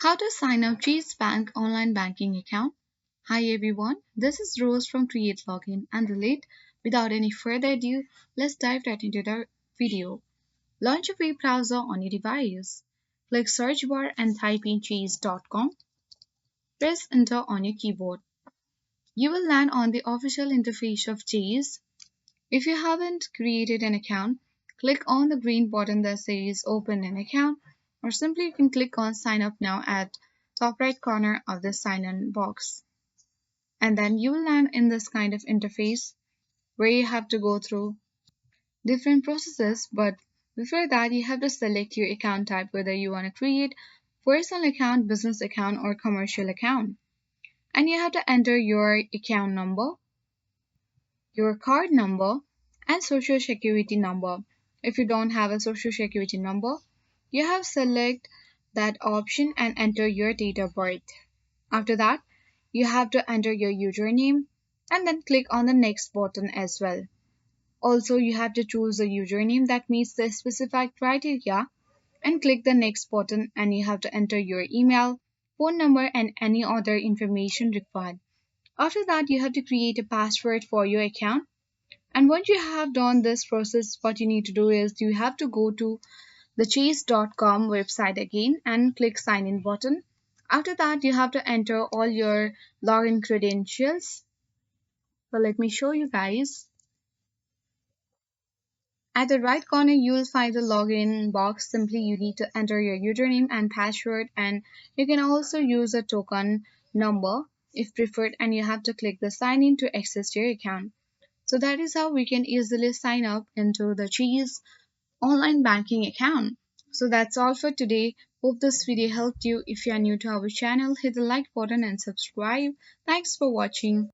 How to sign up Chase Bank online banking account. Hi everyone, this is Rose from Create Login and Relate. Without any further ado, let's dive right into the video. Launch a web browser on your device. Click search bar and type in chase.com. Press enter on your keyboard. You will land on the official interface of Chase. If you haven't created an account, click on the green button that says open an account, or simply you can click on sign up now at top right corner of the sign in box. And then you will land in this kind of interface where you have to go through different processes, but before that you have to select your account type, whether you want to create personal account, business account, or commercial account. And you have to enter your account number, your card number, and social security number. If you don't have a social security number, you have select that option and enter your date of birth. After that, you have to enter your username and then click on the next button as well. Also, you have to choose a username that meets the specified criteria and click the next button, and you have to enter your email, phone number, and any other information required. After that, you have to create a password for your account. And once you have done this process, what you need to do is you have to go to the chase.com website again and click sign in button. After that, you have to enter all your login credentials. So let me show you guys. At the right corner, you will find the login box. Simply you need to enter your username and password, and you can also use a token number if preferred, and you have to click the sign in to access your account. So that is how we can easily sign up into the Chase online banking account. So that's all for today. Hope this video helped you. If you are new to our channel, hit the like button and subscribe. Thanks for watching.